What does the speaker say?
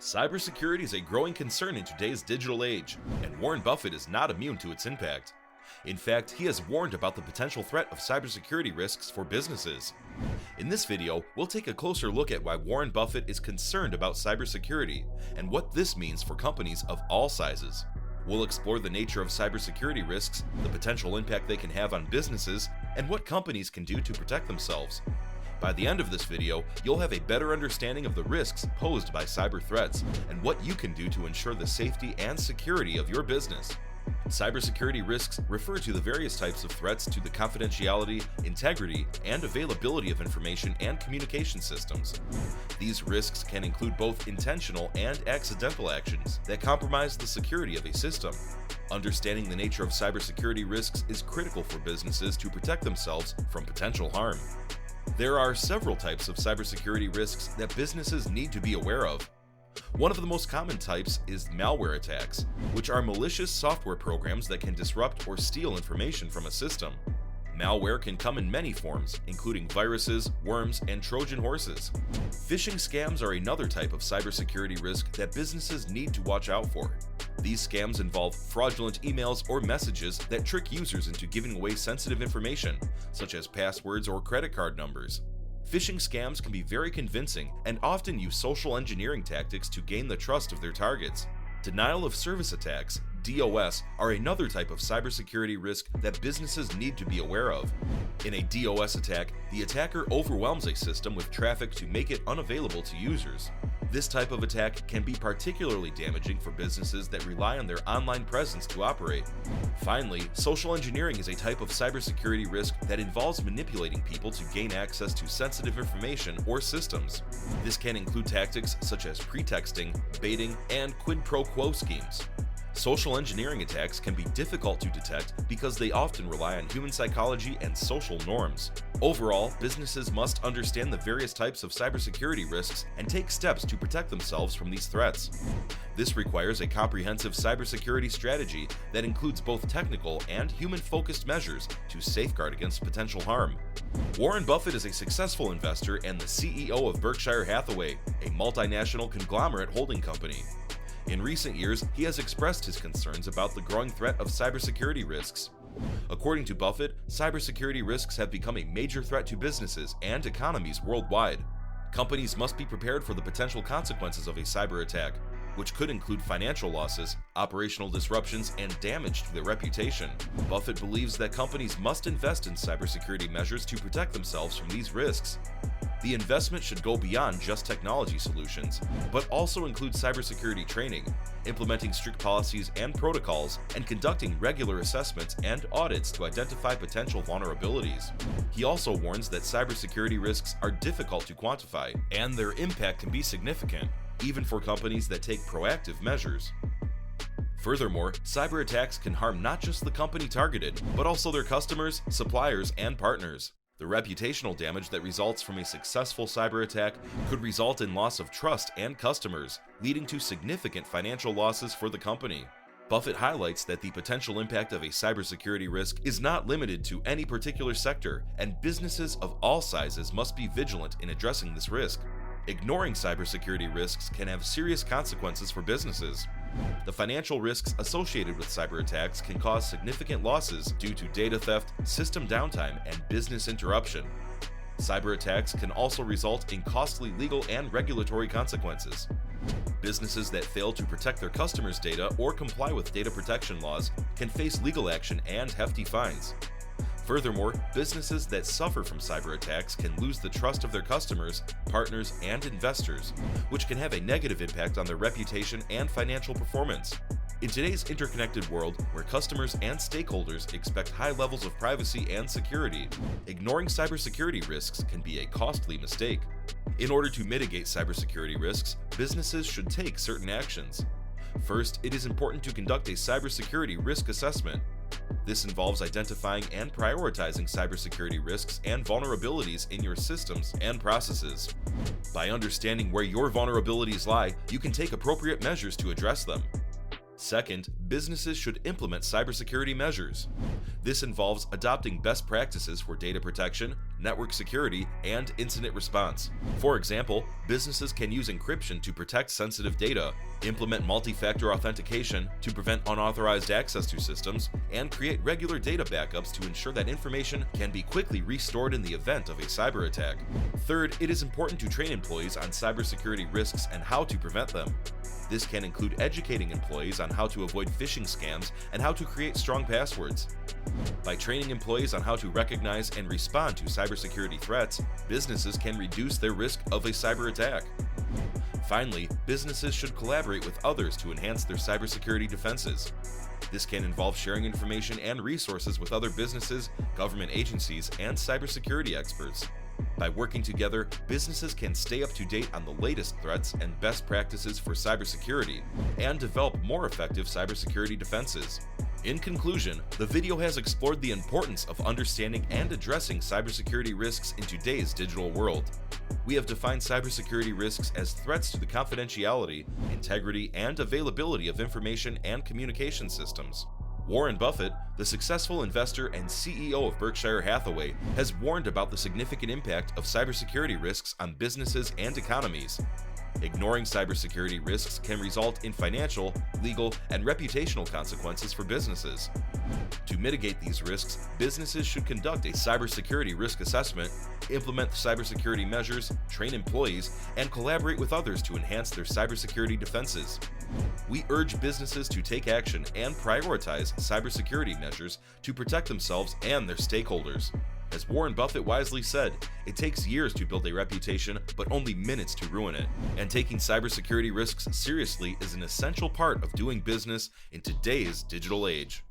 Cybersecurity is a growing concern in today's digital age, and Warren Buffett is not immune to its impact. In fact, he has warned about the potential threat of cybersecurity risks for businesses. In this video, we'll take a closer look at why Warren Buffett is concerned about cybersecurity and what this means for companies of all sizes. We'll explore the nature of cybersecurity risks, the potential impact they can have on businesses, and what companies can do to protect themselves. By the end of this video, you'll have a better understanding of the risks posed by cyber threats and what you can do to ensure the safety and security of your business. Cybersecurity risks refer to the various types of threats to the confidentiality, integrity, and availability of information and communication systems. These risks can include both intentional and accidental actions that compromise the security of a system. Understanding the nature of cybersecurity risks is critical for businesses to protect themselves from potential harm. There are several types of cybersecurity risks that businesses need to be aware of. One of the most common types is malware attacks, which are malicious software programs that can disrupt or steal information from a system. Malware can come in many forms, including viruses, worms, and Trojan horses. Phishing scams are another type of cybersecurity risk that businesses need to watch out for. These scams involve fraudulent emails or messages that trick users into giving away sensitive information, such as passwords or credit card numbers. Phishing scams can be very convincing and often use social engineering tactics to gain the trust of their targets. Denial of service attacks, DOS, are another type of cybersecurity risk that businesses need to be aware of. In a DOS attack, the attacker overwhelms a system with traffic to make it unavailable to users. This type of attack can be particularly damaging for businesses that rely on their online presence to operate. Finally, social engineering is a type of cybersecurity risk that involves manipulating people to gain access to sensitive information or systems. This can include tactics such as pretexting, baiting, and quid pro quo schemes. Social engineering attacks can be difficult to detect because they often rely on human psychology and social norms. Overall, businesses must understand the various types of cybersecurity risks and take steps to protect themselves from these threats. This requires a comprehensive cybersecurity strategy that includes both technical and human-focused measures to safeguard against potential harm. Warren Buffett is a successful investor and the CEO of Berkshire Hathaway, a multinational conglomerate holding company. In recent years, he has expressed his concerns about the growing threat of cybersecurity risks. According to Buffett, cybersecurity risks have become a major threat to businesses and economies worldwide. Companies must be prepared for the potential consequences of a cyber attack, which could include financial losses, operational disruptions, and damage to their reputation. Buffett believes that companies must invest in cybersecurity measures to protect themselves from these risks. The investment should go beyond just technology solutions, but also include cybersecurity training, implementing strict policies and protocols, and conducting regular assessments and audits to identify potential vulnerabilities. He also warns that cybersecurity risks are difficult to quantify, and their impact can be significant, even for companies that take proactive measures. Furthermore, cyber attacks can harm not just the company targeted, but also their customers, suppliers, and partners. The reputational damage that results from a successful cyber attack could result in loss of trust and customers, leading to significant financial losses for the company. Buffett highlights that the potential impact of a cybersecurity risk is not limited to any particular sector, and businesses of all sizes must be vigilant in addressing this risk. Ignoring cybersecurity risks can have serious consequences for businesses. The financial risks associated with cyber attacks can cause significant losses due to data theft, system downtime, and business interruption. Cyber attacks can also result in costly legal and regulatory consequences. Businesses that fail to protect their customers' data or comply with data protection laws can face legal action and hefty fines. Furthermore, businesses that suffer from cyber attacks can lose the trust of their customers, partners, and investors, which can have a negative impact on their reputation and financial performance. In today's interconnected world, where customers and stakeholders expect high levels of privacy and security, ignoring cybersecurity risks can be a costly mistake. In order to mitigate cybersecurity risks, businesses should take certain actions. First, it is important to conduct a cybersecurity risk assessment. This involves identifying and prioritizing cybersecurity risks and vulnerabilities in your systems and processes. By understanding where your vulnerabilities lie, you can take appropriate measures to address them. Second, businesses should implement cybersecurity measures. This involves adopting best practices for data protection, network security, and incident response. For example, businesses can use encryption to protect sensitive data, implement multi-factor authentication to prevent unauthorized access to systems, and create regular data backups to ensure that information can be quickly restored in the event of a cyber attack. Third, it is important to train employees on cybersecurity risks and how to prevent them. This can include educating employees on how to avoid phishing scams and how to create strong passwords. By training employees on how to recognize and respond to cybersecurity threats, businesses can reduce their risk of a cyber attack. Finally, businesses should collaborate with others to enhance their cybersecurity defenses. This can involve sharing information and resources with other businesses, government agencies, and cybersecurity experts. By working together, businesses can stay up to date on the latest threats and best practices for cybersecurity and develop more effective cybersecurity defenses. In conclusion, the video has explored the importance of understanding and addressing cybersecurity risks in today's digital world. We have defined cybersecurity risks as threats to the confidentiality, integrity, and availability of information and communication systems. Warren Buffett, the successful investor and CEO of Berkshire Hathaway, has warned about the significant impact of cybersecurity risks on businesses and economies. Ignoring cybersecurity risks can result in financial, legal, and reputational consequences for businesses. To mitigate these risks, businesses should conduct a cybersecurity risk assessment, implement cybersecurity measures, train employees, and collaborate with others to enhance their cybersecurity defenses. We urge businesses to take action and prioritize cybersecurity measures to protect themselves and their stakeholders. As Warren Buffett wisely said, it takes years to build a reputation, but only minutes to ruin it. And taking cybersecurity risks seriously is an essential part of doing business in today's digital age.